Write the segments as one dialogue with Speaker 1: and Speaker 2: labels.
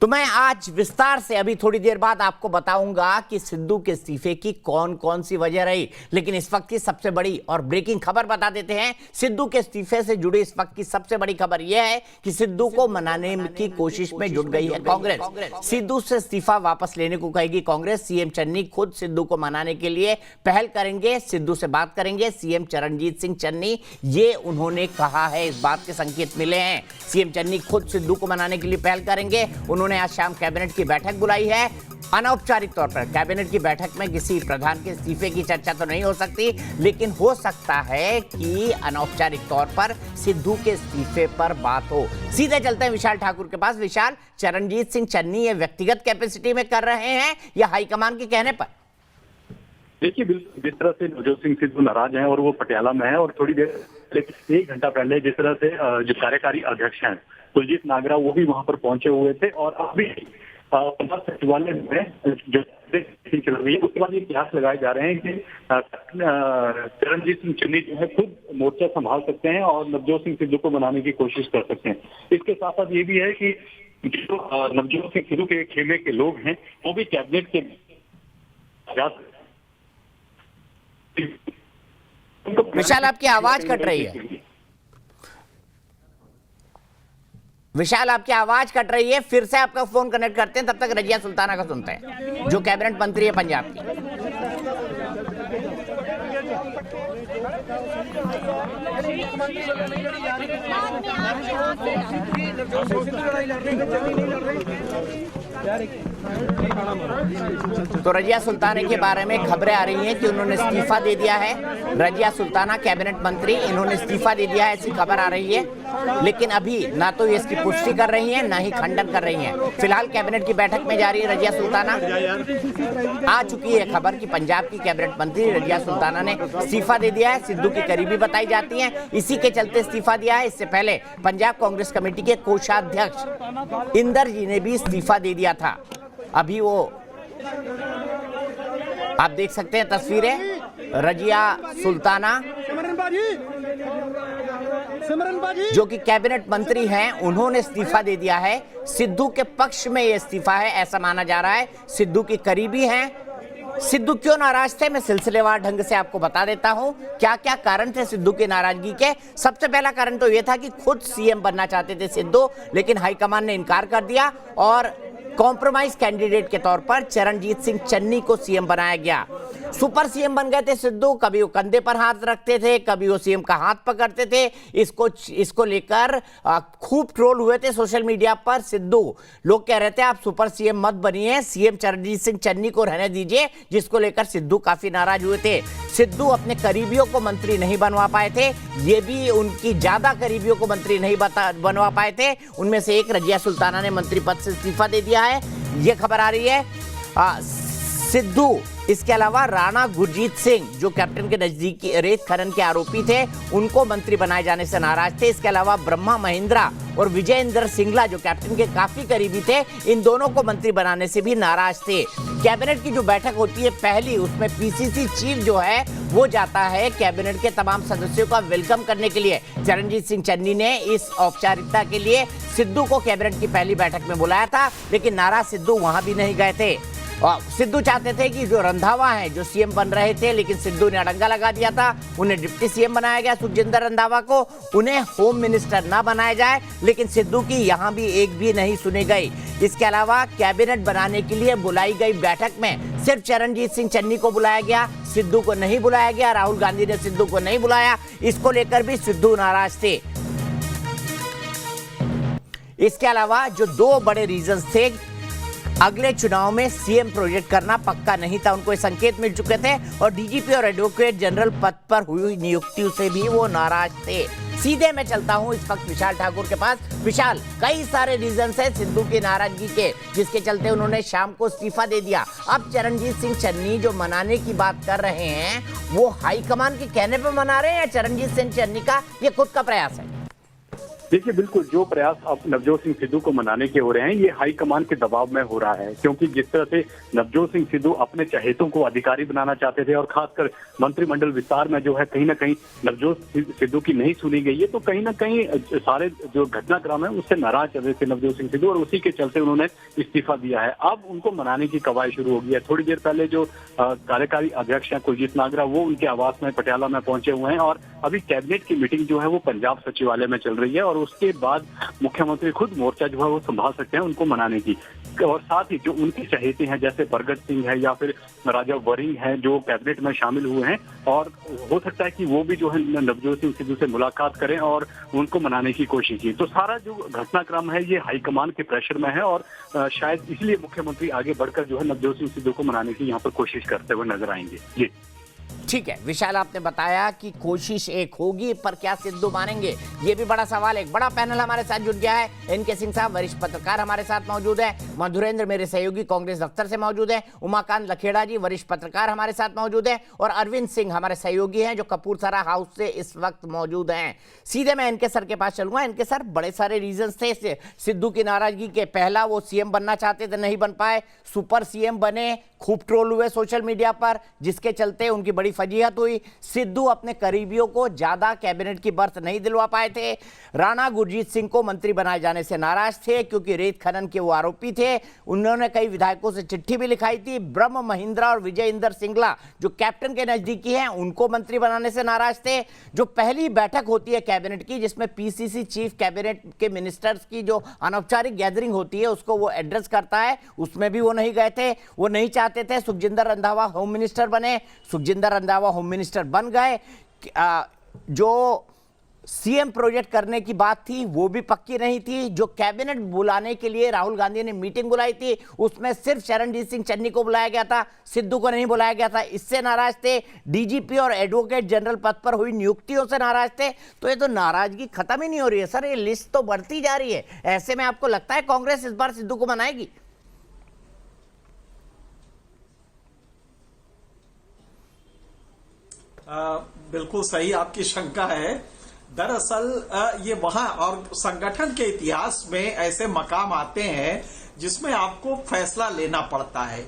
Speaker 1: तो मैं आज विस्तार से अभी थोड़ी देर बाद आपको बताऊंगा कि सिद्धू के इस्तीफे की कौन कौन सी वजह रही। लेकिन इस वक्त की सबसे बड़ी और ब्रेकिंग खबर बता देते हैं। सिद्धू के इस्तीफे से जुड़ी इस वक्त की सबसे बड़ी खबर यह है कि सिद्धू को मनाने की कोशिश में जुट गई है कांग्रेस। सिद्धू से इस्तीफा वापस लेने को कहेगी कांग्रेस। सीएम चन्नी खुद सिद्धू को मनाने के लिए पहल करेंगे, सिद्धू से बात करेंगे। सीएम चरणजीत सिंह चन्नी ये उन्होंने कहा है, इस बात के संकेत मिले हैं। सीएम चन्नी खुद सिद्धू को मनाने के लिए पहल करेंगे। उन्होंने आज शाम कैबिनेट की बैठक बुलाई है। अनौपचारिक तौर पर कैबिनेट की बैठक में किसी प्रधान के इस्तीफे की चर्चा तो नहीं हो सकती, लेकिन हो सकता है कि अनौपचारिक तौर पर सिद्धू के इस्तीफे पर बात हो। सीधे चलते हैं विशाल ठाकुर के पास। विशाल, चरणजीत सिंह चन्नी ये व्यक्तिगत कैपेसिटी में कर रहे हैं या हाईकमान के कहने पर?
Speaker 2: देखिए, बिल्कुल जिस तरह से नवजोत सिंह सिद्धू नाराज हैं और वो पटियाला में है, और थोड़ी देर 1 घंटा पहले जिस तरह से जो कार्यकारी अध्यक्ष हैं कुलजीत नागरा वो भी वहां पर पहुंचे हुए थे। और अभी पंजाब सचिवालय में जो चल रही है उसके बाद ये कयास लगाए जा रहे हैं कि चरणजीत सिंह चन्नी जो है खुद मोर्चा संभाल सकते हैं और नवजोत सिंह सिद्धू को मनाने की कोशिश कर सकते हैं। इसके साथ साथ ये भी है कि जो नवजोत सिंह सिद्धू के खेमे के लोग हैं वो भी कैबिनेट के
Speaker 1: विशाल, आपकी आवाज कट रही है। विशाल, आपकी आवाज कट रही है। फिर से आपका फोन कनेक्ट करते हैं, तब तक रजिया सुल्ताना का सुनते हैं, जो कैबिनेट मंत्री है पंजाब की। तो रजिया सुल्ताना के बारे में खबरें आ रही हैं कि उन्होंने इस्तीफा दे दिया है। रजिया सुल्ताना कैबिनेट मंत्री, इन्होंने इस्तीफा दे दिया है, ऐसी खबर आ रही है। लेकिन अभी ना तो ये इसकी पुष्टि कर रही हैं, ना ही खंडन कर रही हैं। फिलहाल कैबिनेट की बैठक में जा रही है रजिया सुल्ताना। आ चुकी है खबर कि पंजाब की कैबिनेट मंत्री रजिया सुल्ताना ने इस्तीफा दे दिया है। सिद्धू की करीबी बताई जाती हैं, इसी के चलते इस्तीफा दिया है। इससे पहले पंजाब कांग्रेस कमेटी के कोषाध्यक्ष इंदर जी ने भी इस्तीफा दे दिया था। अभी वो आप देख सकते हैं तस्वीरें, रजिया सुल्ताना जो कि कैबिनेट मंत्री हैं, उन्होंने इस्तीफा दे दिया है। सिद्धू के पक्ष में यह इस्तीफा है, ऐसा माना जा रहा है। सिद्धू की करीबी हैं। सिद्धू क्यों नाराज थे, मैं सिलसिलेवार ढंग से आपको बता देता हूं क्या क्या कारण थे सिद्धू की नाराजगी के। सबसे पहला कारण तो यह था कि खुद सीएम बनना चाहते थे सिद्धू, लेकिन हाईकमान ने इनकार कर दिया और कॉम्प्रोमाइज कैंडिडेट के तौर पर चरणजीत सिंह चन्नी को सीएम बनाया गया। सुपर सीएम बन गए थे सिद्धू। कभी वो कंधे पर हाथ रखते थे, कभी वो सीएम का हाथ पकड़ते थे। इसको लेकर खूब ट्रोल हुए थे सोशल मीडिया पर सिद्धू। लोग कह रहे थे आप सुपर सीएम मत बनिए, सीएम चरणजीत सिंह चन्नी को रहने दीजिए, जिसको लेकर सिद्धू काफी नाराज हुए थे। सिद्धू अपने करीबियों को मंत्री नहीं बनवा पाए थे, ये भी उनकी ज्यादा करीबियों को मंत्री नहीं बनवा पाए थे। उनमें से एक रजिया सुल्ताना ने मंत्री पद से इस्तीफा दे दिया है, ये खबर आ रही है। सिद्धू इसके अलावा राणा गुरजीत सिंह जो कैप्टन के नजदीकी रेत खनन के आरोपी थे, उनको मंत्री बनाए जाने से नाराज थे। इसके अलावा ब्रह्मा महिंद्रा और विजय इंदर सिंगला जो कैप्टन के काफी करीबी थे, इन दोनों को मंत्री बनाने से भी नाराज थे। कैबिनेट की जो बैठक होती है पहली, उसमें पीसीसी चीफ जो है वो जाता है कैबिनेट के तमाम सदस्यों का वेलकम करने के लिए। चरणजीत सिंह चन्नी ने इस औपचारिकता के लिए सिद्धू को कैबिनेट की पहली बैठक में बुलाया था, लेकिन नाराज सिद्धू वहां भी नहीं गए थे। और सिद्धू चाहते थे कि जो रंधावा हैं जो सीएम बन रहे थे, लेकिन सिद्धू ने अड़ंगा लगा दिया था। उन्हें डिप्टी सीएम बनाया गया सुखजिंदर रंधावा को, उन्हें होम मिनिस्टर ना बनाया जाए, लेकिन सिद्धू की यहां भी एक भी नहीं सुनी गई। इसके अलावा कैबिनेट बनाने के लिए बुलाई गई बैठक में सिर्फ चरणजीत सिंह चन्नी को बुलाया गया, सिद्धू को नहीं बुलाया गया। राहुल गांधी ने सिद्धू को नहीं बुलाया, इसको लेकर भी सिद्धू नाराज थे। इसके अलावा जो 2 बड़े रीजंस थे, अगले चुनाव में सीएम प्रोजेक्ट करना पक्का नहीं था, उनको ये संकेत मिल चुके थे, और डीजीपी और एडवोकेट जनरल पद पर हुई नियुक्तियों से भी वो नाराज थे। सीधे मैं चलता हूं इस वक्त विशाल ठाकुर के पास। विशाल, कई सारे रीजन है सिद्धू की नाराजगी के, जिसके चलते उन्होंने शाम को इस्तीफा दे दिया। अब चरणजीत सिंह चन्नी जो मनाने की बात कर रहे हैं, वो हाईकमान के कहने पर मना रहे हैं या चरणजीत सिंह चन्नी का ये खुद का प्रयास है?
Speaker 2: देखिए बिल्कुल जो प्रयास अब नवजोत सिंह सिद्धू को मनाने के हो रहे हैं ये हाईकमान के दबाव में हो रहा है, क्योंकि जिस तरह से नवजोत सिंह सिद्धू अपने चहेतों को अधिकारी बनाना चाहते थे और खासकर मंत्रिमंडल विस्तार में जो है कहीं ना कहीं नवजोत सिद्धू की नहीं सुनी गई है, तो कहीं ना कहीं सारे जो घटनाक्रम है उससे नाराज चल रहे थे नवजोत सिंह सिद्धू और उसी के चलते उन्होंने इस्तीफा दिया है। अब उनको मनाने की कवायद शुरू हो गई है। थोड़ी देर पहले जो कार्यकारी अध्यक्ष हैं कुलजीत नागरा वो उनके आवास में पटियाला में पहुंचे हुए हैं और अभी कैबिनेट की मीटिंग जो है वो पंजाब सचिवालय में चल रही है और उसके बाद मुख्यमंत्री खुद मोर्चा जो है वो संभाल सकते हैं उनको मनाने की। और साथ ही जो उनके चहेते हैं जैसे बरगद सिंह है या फिर राजा वरिंग है जो कैबिनेट में शामिल हुए हैं और हो सकता है कि वो भी जो है नवजोत सिंह सिद्धू से मुलाकात करें और उनको मनाने की कोशिश की। तो सारा जो घटनाक्रम है ये हाईकमान के प्रेशर में है और शायद इसलिए मुख्यमंत्री आगे बढ़कर जो है नवजोत सिंह सिद्धू को मनाने की यहाँ पर कोशिश करते हुए नजर आएंगे। जी
Speaker 1: ठीक है विशाल, आपने बताया कि कोशिश एक होगी पर क्या सिद्धू मानेंगे, ये भी बड़ा सवाल है। एक बड़ा पैनल हमारे साथ जुड़ गया है। एनके सिंह साहब वरिष्ठ पत्रकार हमारे साथ मौजूद है, मधुरेंद्र मेरे सहयोगी कांग्रेस दफ्तर से मौजूद है, उमाकांत लखेड़ा जी वरिष्ठ पत्रकार हमारे साथ मौजूद है और अरविंद सिंह हमारे सहयोगी हैं जो कपूरथला हाउस से इस वक्त मौजूद हैं। सीधे मैं एनके सर के पास चलूंगा। एनके सर, बड़े सारे रीजंस थे सिद्धू की नाराजगी के। पहला, वो सीएम बनना चाहते थे, नहीं बन पाए, सुपर सीएम बने, खूब ट्रोल हुए सोशल मीडिया पर, जिसके चलते उनकी बड़ी फजीहत हुई। सिद्धू अपने करीबियों को ज्यादा कैबिनेट की बर्थ नहीं दिलवा पाए थे। राणा गुरजीत सिंह को मंत्री बनाए जाने से नाराज थे क्योंकि रेत खनन के वो आरोपी थे। उन्होंने कई विधायकों से चिट्ठी भी लिखाई थी। ब्रह्म महिंद्रा और विजय इंदर सिंगला जो कैप्टन के नजदीकी हैं उनको मंत्री बनाने से नाराज थे। जो पहली बैठक होती है कैबिनेट की जिसमें पीसीसी चीफ कैबिनेट के मिनिस्टर्स की जो अनौपचारिक गैदरिंग होती है उसको वो एड्रेस करता है, उसमें भी वो नहीं गए थे। वो नहीं चाहते थे सुखजिंदर रंधावा होम मिनिस्टर बने, सुखजिंदर रंधावा होम मिनिस्टर बन गए। जो सीएम प्रोजेक्ट करने की बात थी वो भी पक्की नहीं थी। जो कैबिनेट बुलाने के लिए राहुल गांधी ने मीटिंग बुलाई थी उसमें सिर्फ चरणजीत सिंह चन्नी को बुलाया गया था, सिद्धू को नहीं बुलाया गया था, इससे नाराज थे। डीजीपी और एडवोकेट जनरल पद पर हुई नियुक्तियों से नाराज थे। तो ये तो नाराजगी खत्म ही नहीं हो रही है सर, ये लिस्ट तो बढ़ती जा रही है। ऐसे में आपको लगता है कांग्रेस इस बार सिद्धू को मनाएगी?
Speaker 3: बिल्कुल सही आपकी शंका है। दरअसल ये वहां और संगठन के इतिहास में ऐसे मकाम आते हैं जिसमें आपको फैसला लेना पड़ता है,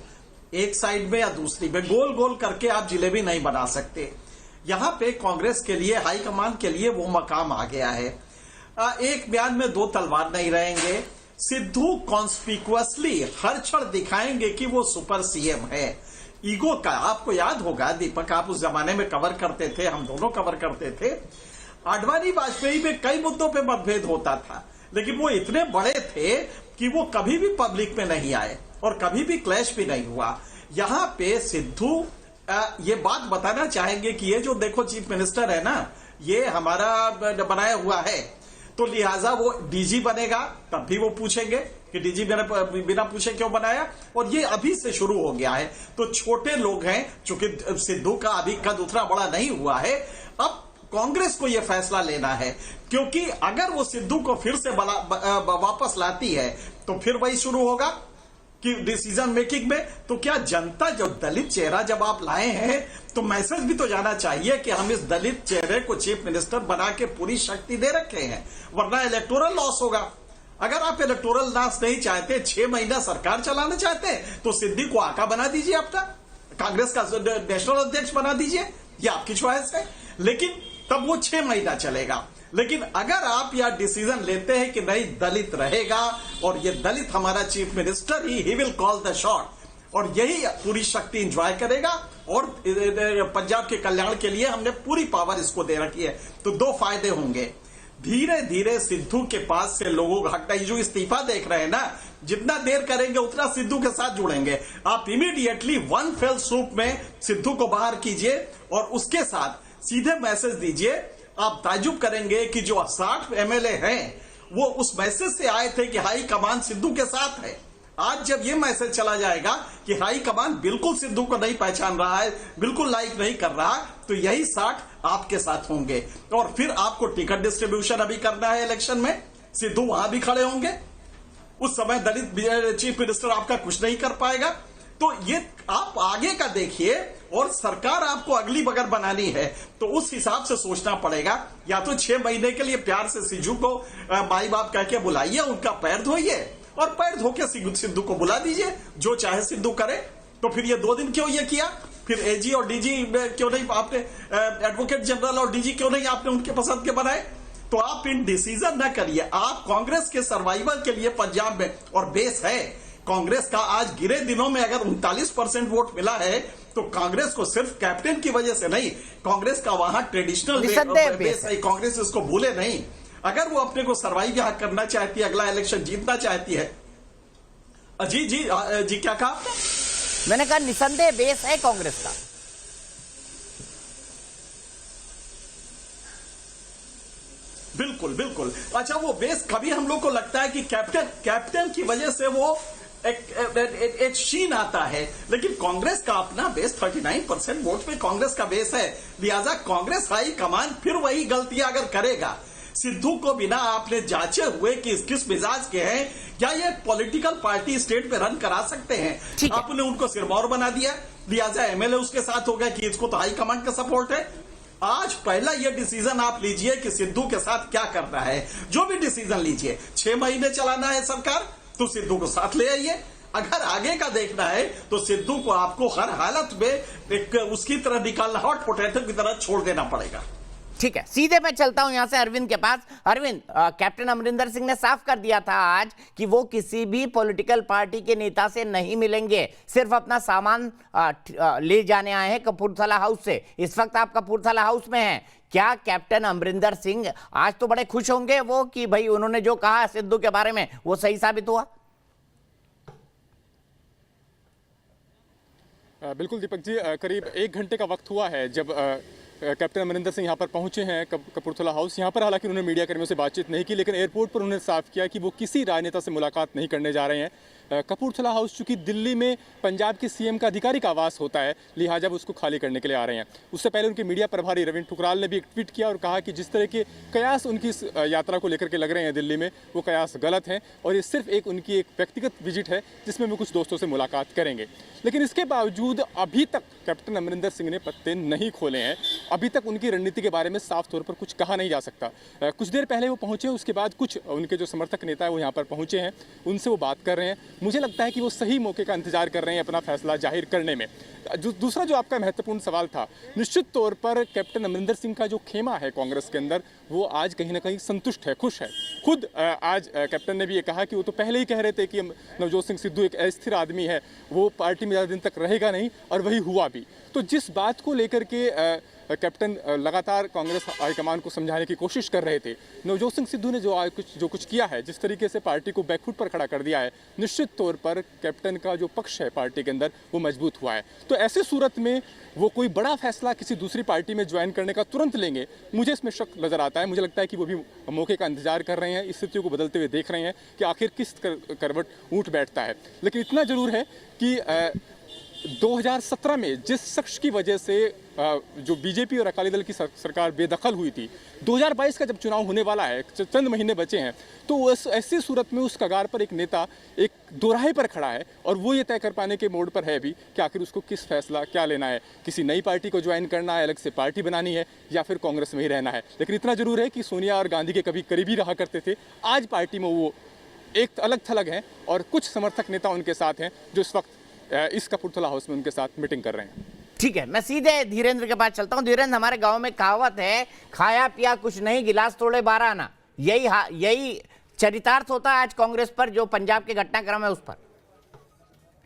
Speaker 3: एक साइड में या दूसरी में, गोल गोल करके आप जिलेबी नहीं बना सकते। यहां पे कांग्रेस के लिए, हाईकमान के लिए वो मकाम आ गया है। एक बयान में दो तलवार नहीं रहेंगे। सिद्धू कॉन्स्पिक्युअसली हर क्षण दिखाएंगे कि वो सुपर सीएम है। ईगो का आपको याद होगा दीपक, आप उस जमाने में कवर करते थे, हम दोनों कवर करते थे। आडवाणी वाजपेयी में कई मुद्दों पे मतभेद होता था लेकिन वो इतने बड़े थे कि वो कभी भी पब्लिक में नहीं आए और कभी भी क्लैश भी नहीं हुआ। यहां पे सिद्धू ये बात बताना चाहेंगे कि ये जो देखो चीफ मिनिस्टर है ना, ये हमारा बनाया हुआ है, तो लिहाजा वो डीजी बनेगा तब भी वो पूछेंगे कि डीजी बिना पूछे क्यों बनाया, और ये अभी से शुरू हो गया है। तो छोटे लोग हैं, चूंकि सिद्धू का अभी कद उतना बड़ा नहीं हुआ है। अब कांग्रेस को यह फैसला लेना है क्योंकि अगर वो सिद्धू को फिर से वापस लाती है तो फिर वही शुरू होगा कि डिसीजन मेकिंग में। तो क्या जनता, जो दलित चेहरा जब आप लाए हैं तो मैसेज भी तो जाना चाहिए कि हम इस दलित चेहरे को चीफ मिनिस्टर बना के पूरी शक्ति दे रखे हैं, वरना इलेक्टोरल लॉस होगा। अगर आप इलेक्टोरल लॉस नहीं चाहते, 6 महीना सरकार चलाना चाहते हैं, तो सिद्धू को आका बना दीजिए, अपना कांग्रेस का नेशनल अध्यक्ष बना दीजिए, ये आपकी चॉइस है। लेकिन तब वो 6 महीना चलेगा। लेकिन अगर आप यह डिसीजन लेते हैं कि नहीं, दलित रहेगा और ये दलित हमारा chief minister he will call the shot और यही पूरी शक्ति एंजॉय करेगा और पंजाब के कल्याण के लिए हमने पूरी पावर इसको दे रखी है, तो 2 फायदे होंगे। धीरे धीरे सिद्धू के पास से लोगों का हटना, जो इस्तीफा देख रहे हैं ना, जितना देर करेंगे उतना सिद्धू के साथ जुड़ेंगे। आप इमीडिएटली वन फेल सूप में सिद्धू को बाहर कीजिए और उसके साथ सीधे मैसेज दीजिए। आप ताजुब करेंगे कि जो 60 एमएलए हैं वो उस मैसेज से आए थे कि हाई कमान सिद्धू के साथ है। आज जब ये मैसेज चला जाएगा कि हाई कमान बिल्कुल सिद्धू को नहीं पहचान रहा है, बिल्कुल लाइक नहीं कर रहा, तो यही 60 आपके साथ होंगे। और फिर आपको टिकट डिस्ट्रीब्यूशन अभी करना है इलेक्शन में, सिद्धू वहां भी खड़े होंगे। उस समय दलित चीफ मिनिस्टर आपका कुछ नहीं कर पाएगा। तो ये आप आगे का देखिए, और सरकार आपको अगली बगर बनानी है तो उस हिसाब से सोचना पड़ेगा। या तो 6 महीने के लिए प्यार से सिद्धू को माई बाप कह के बुलाइए, उनका पैर धोइए और पैर धो के सिद्धू को बुला दीजिए, जो चाहे सिद्धू करे। तो फिर ये 2 दिन क्यों ये किया? फिर एजी और डीजी क्यों नहीं आपने, एडवोकेट जनरल और डीजी क्यों नहीं आपने उनके पसंद के बनाए? तो आप इन डिसीजन न करिए। आप कांग्रेस के सर्वाइवल के लिए पंजाब में, और बेस है कांग्रेस का, आज गिरे दिनों में अगर 39% वोट मिला है तो कांग्रेस को सिर्फ कैप्टन की वजह से नहीं, कांग्रेस का वहां ट्रेडिशनल बेस है। कांग्रेस इसको भूले नहीं। अगर वो अपने को सर्वाइव यहां करना चाहती है, अगला इलेक्शन जीतना चाहती है। जी क्या कहा आपने?
Speaker 1: मैंने कहा निसंदेह बेस है कांग्रेस का।
Speaker 3: बिल्कुल बिल्कुल। अच्छा, वो बेस कभी हम लोग को लगता है कि कैप्टन की वजह से वो एक शीन आता है, लेकिन कांग्रेस का अपना बेस 39% वोट में कांग्रेस का बेस है। लिहाजा कांग्रेस हाई कमान फिर वही गलतियां अगर करेगा, सिद्धू को बिना आपने जांचे हुए कि किस मिजाज के हैं, क्या ये पॉलिटिकल पार्टी स्टेट में रन करा सकते हैं? आपने उनको सिरमौर बना दिया, लिहाजा एमएलए उसके साथ हो गया कि इसको तो हाईकमांड का सपोर्ट है। आज पहला ये डिसीजन आप लीजिए कि सिद्धू के साथ क्या करना है। जो भी डिसीजन लीजिए, 6 महीने चलाना है सरकार तो सिद्धू को साथ ले आइए। अगर आगे का देखना है तो सिद्धू को आपको हर हालत में एक उसकी तरह निकालना, हॉट पोटैटो की तरह छोड़ देना पड़ेगा।
Speaker 1: ठीक है, सीधे मैं चलता हूं यहां से अरविंद के पास। अरविंद, कैप्टन अमरिंदर सिंह ने साफ कर दिया था आज कि वो किसी भी पॉलिटिकल पार्टी के नेता से नहीं मिलेंगे, सिर्फ अपना सामान ले जाने आए हैं कपूरथला हाउस से। इस वक्त आप कपूरथला हाउस में हैं। क्या कैप्टन अमरिंदर सिंह आज तो बड़े खुश होंगे वो कि भाई उन्होंने जो कहा सिद्धू के बारे में वो सही साबित हुआ?
Speaker 4: बिल्कुल दीपक जी, करीब 1 घंटे का वक्त हुआ है जब कैप्टन अमरिंदर सिंह यहाँ पर पहुंचे हैं कपूरथला हाउस। यहाँ पर हालांकि उन्होंने मीडिया कर्मियों से बातचीत नहीं की, लेकिन एयरपोर्ट पर उन्होंने साफ किया कि वो किसी राजनेता से मुलाकात नहीं करने जा रहे हैं। कपूरथला हाउस चूंकि दिल्ली में पंजाब के सीएम का आधिकारिक आवास होता है, लिहाजा वो उसको खाली करने के लिए आ रहे हैं। उससे पहले उनके मीडिया प्रभारी रविंद्र ठुकराल ने भी एक ट्वीट किया और कहा कि जिस तरह के कयास उनकी यात्रा को लेकर के लग रहे हैं दिल्ली में, वो कयास गलत हैं और ये सिर्फ उनकी एक व्यक्तिगत विजिट है जिसमें वो कुछ दोस्तों से मुलाकात करेंगे। लेकिन इसके बावजूद अभी तक कैप्टन अमरिंदर सिंह ने पत्ते नहीं खोले हैं। अभी तक उनकी रणनीति के बारे में साफ तौर पर कुछ कहा नहीं जा सकता। कुछ देर पहले वो पहुंचे, उसके बाद कुछ उनके जो समर्थक नेता है वो यहाँ पर पहुंचे हैं, उनसे वो बात कर रहे हैं। मुझे लगता है कि वो सही मौके का इंतजार कर रहे हैं अपना फैसला जाहिर करने में। दूसरा जो आपका महत्वपूर्ण सवाल था, निश्चित तौर पर कैप्टन अमरिंदर सिंह का जो खेमा है कांग्रेस के अंदर, वो आज कहीं ना कहीं संतुष्ट है, खुश है। खुद आज कैप्टन ने भी ये कहा कि वो तो पहले ही कह रहे थे कि नवजोत सिंह सिद्धू एक अस्थिर आदमी है, वो पार्टी में ज़्यादा दिन तक रहेगा नहीं, और वही हुआ भी। तो जिस बात को लेकर के कैप्टन लगातार कांग्रेस हाईकमान को समझाने की कोशिश कर रहे थे, नवजोत सिंह सिद्धू ने जो कुछ किया है, जिस तरीके से पार्टी को बैकफुट पर खड़ा कर दिया है, निश्चित तौर पर कैप्टन का जो पक्ष है पार्टी के अंदर वो मजबूत हुआ है। तो ऐसे सूरत में वो कोई बड़ा फैसला किसी दूसरी पार्टी में ज्वाइन करने का तुरंत लेंगे, मुझे इसमें शक नजर आता है। मुझे लगता है कि वो भी मौके का इंतजार कर रहे हैं, स्थितियों को बदलते हुए देख रहे हैं कि आखिर किस करवट ऊँट बैठता है। लेकिन इतना जरूर है कि 2017 में जिस शख्स की वजह से जो बीजेपी और अकाली दल की सरकार बेदखल हुई थी, 2022 का जब चुनाव होने वाला है, चंद महीने बचे हैं, तो ऐसी सूरत में उस कगार पर एक नेता एक दोराहे पर खड़ा है और वो ये तय कर पाने के मोड़ पर है भी कि आखिर उसको किस फैसला क्या लेना है, किसी नई पार्टी को ज्वाइन करना है, अलग से पार्टी बनानी है, या फिर कांग्रेस में ही रहना है। लेकिन इतना जरूर है कि सोनिया और गांधी के कभी करीबी रहा करते थे, आज पार्टी में वो एक अलग थलग हैं और कुछ समर्थक नेता उनके साथ हैं जो इस वक्त इस कपूरथला हाउस में उनके साथ मीटिंग कर रहे हैं।
Speaker 1: ठीक है, मैं सीधे धीरेन्द्र के पास चलता हूं। धीरेन्द्र, हमारे गांव में कहावत है, खाया पिया कुछ नहीं, गिलास तोड़े 12 आना। यही चरितार्थ होता है आज कांग्रेस पर, जो पंजाब के घटनाक्रम है उस पर।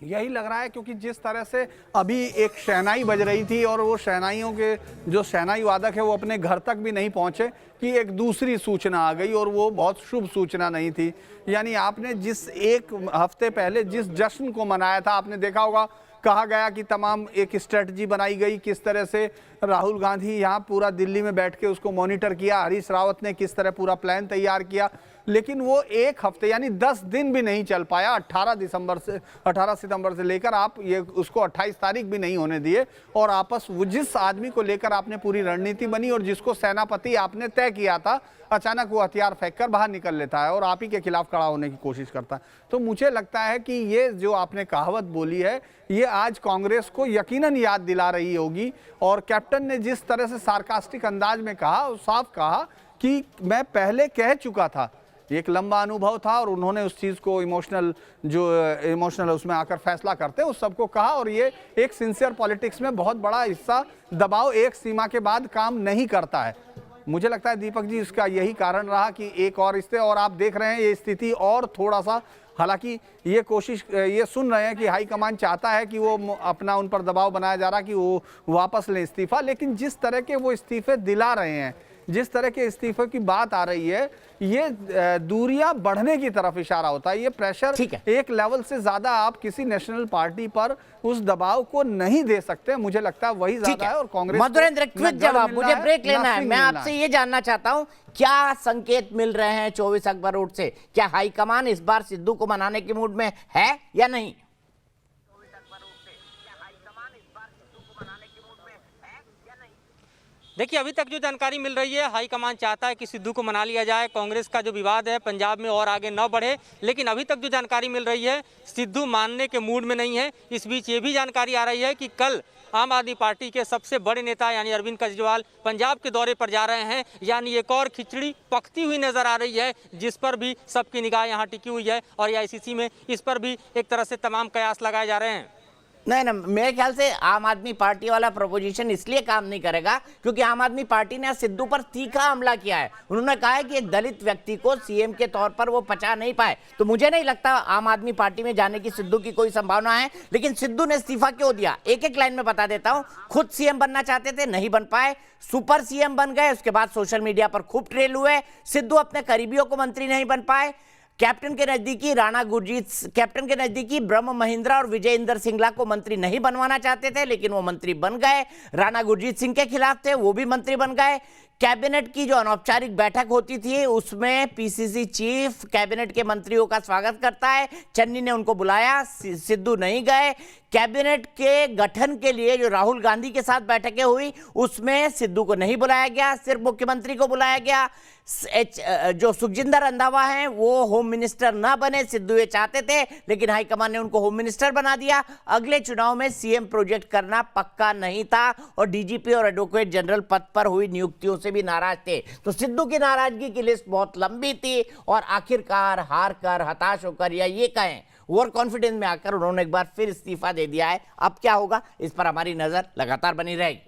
Speaker 5: यही लग रहा है, क्योंकि जिस तरह से अभी एक शहनाई बज रही थी और वो शहनाइयों के जो शहनाई वादक है वो अपने घर तक भी नहीं पहुंचे कि एक दूसरी सूचना आ गई, और वो बहुत शुभ सूचना नहीं थी। यानी आपने जिस एक हफ्ते पहले जिस जश्न को मनाया था, आपने देखा होगा, कहा गया कि तमाम एक स्ट्रेटजी बनाई गई, किस तरह से राहुल गांधी यहाँ पूरा दिल्ली में बैठ के उसको मॉनिटर किया, हरीश रावत ने किस तरह पूरा प्लान तैयार किया। लेकिन वो एक हफ्ते यानी 10 दिन भी नहीं चल पाया। 18 सितंबर से लेकर आप ये उसको 28 तारीख भी नहीं होने दिए, और आपस जिस आदमी को लेकर आपने पूरी रणनीति बनी और जिसको सेनापति आपने तय किया था, अचानक वो हथियार फेंककर बाहर निकल लेता है और आप ही के खिलाफ खड़ा होने की कोशिश करता है। तो मुझे लगता है कि ये जो आपने कहावत बोली है, ये आज कांग्रेस को यकीनन याद दिला रही होगी। और कैप्टन ने जिस तरह से सार्कास्टिक अंदाज में कहा, साफ कहा कि मैं पहले कह चुका था, एक लंबा अनुभव था और उन्होंने उस चीज़ को इमोशनल उसमें आकर फैसला करते हैं उस सबको कहा। और ये एक सिंसियर पॉलिटिक्स में बहुत बड़ा हिस्सा, दबाव एक सीमा के बाद काम नहीं करता है। मुझे लगता है दीपक जी इसका यही कारण रहा कि एक और इससे, और आप देख रहे हैं ये स्थिति और थोड़ा सा, हालांकि ये सुन रहे हैं कि हाईकमान चाहता है कि वो अपना उन पर दबाव बनाया जा रहा कि वो वापस लें इस्तीफा, लेकिन जिस तरह के वो इस्तीफे दिला रहे हैं, जिस तरह के इस्तीफे की बात आ रही है, ये दूरियां बढ़ने की तरफ इशारा होता है। ये प्रेशर एक लेवल से ज्यादा आप किसी नेशनल पार्टी पर उस दबाव को नहीं दे सकते। मुझे लगता है वही ज्यादा है। और कांग्रेस
Speaker 1: मधुरेंद्र, क्विक जवाब, मुझे ब्रेक लेना है। मैं आपसे ये जानना चाहता हूं, क्या संकेत मिल रहे हैं 24 अकबर रोड से? क्या हाईकमान इस बार सिद्धू को मनाने के मूड में है या नहीं?
Speaker 6: देखिए, अभी तक जो जानकारी मिल रही है, हाईकमान चाहता है कि सिद्धू को मना लिया जाए, कांग्रेस का जो विवाद है पंजाब में और आगे न बढ़े। लेकिन अभी तक जो जानकारी मिल रही है, सिद्धू मानने के मूड में नहीं है। इस बीच ये भी जानकारी आ रही है कि कल आम आदमी पार्टी के सबसे बड़े नेता यानी अरविंद केजरीवाल पंजाब के दौरे पर जा रहे हैं। यानी एक और खिचड़ी पकती हुई नजर आ रही है, जिस पर भी सबकी निगाह यहाँ टिकी हुई है। और AICC में इस पर भी एक तरह से तमाम कयास लगाए जा रहे हैं।
Speaker 1: नहीं ना, मेरे ख्याल से आम आदमी पार्टी वाला प्रोपोजिशन इसलिए काम नहीं करेगा क्योंकि आम आदमी पार्टी ने सिद्धू पर तीखा हमला किया है। उन्होंने कहा है कि एक दलित व्यक्ति को CM के तौर पर वो पचा नहीं पाए। तो मुझे नहीं लगता आम आदमी पार्टी में जाने की सिद्धू की कोई संभावना है। लेकिन सिद्धू ने इस्तीफा क्यों दिया, एक एक लाइन में बता देता हूं। खुद CM बनना चाहते थे, नहीं बन पाए, सुपर CM बन गए, उसके बाद सोशल मीडिया पर खूब ट्रेल हुए। सिद्धू अपने करीबियों को मंत्री नहीं बन पाए। कैप्टन के नजदीकी ब्रह्म महिंद्रा और विजय इंदर सिंगला को मंत्री नहीं बनवाना चाहते थे, लेकिन वो मंत्री बन गए। राणा गुरजीत सिंह के खिलाफ थे, वो भी मंत्री बन गए। कैबिनेट की जो अनौपचारिक बैठक होती थी उसमें PCC चीफ कैबिनेट के मंत्रियों का स्वागत करता है, चन्नी ने उनको बुलाया, सिद्धू नहीं गए। कैबिनेट के गठन के लिए जो राहुल गांधी के साथ बैठकें हुई उसमें सिद्धू को नहीं बुलाया गया, सिर्फ मुख्यमंत्री को बुलाया गया। जो सुखजिंदर रंधावा हैं वो होम मिनिस्टर ना बने, सिद्धू ये चाहते थे, लेकिन हाईकमान ने उनको होम मिनिस्टर बना दिया। अगले चुनाव में CM प्रोजेक्ट करना पक्का नहीं था और DGP और एडवोकेट जनरल पद पर हुई नियुक्तियों से भी नाराज थे। तो सिद्धू की नाराजगी की लिस्ट बहुत लंबी थी और आखिरकार हार कर, हताश होकर या ये कहें ओवर कॉन्फिडेंस में आकर उन्होंने एक बार फिर इस्तीफा दे दिया है। अब क्या होगा इस पर हमारी नजर लगातार बनी रहेगी।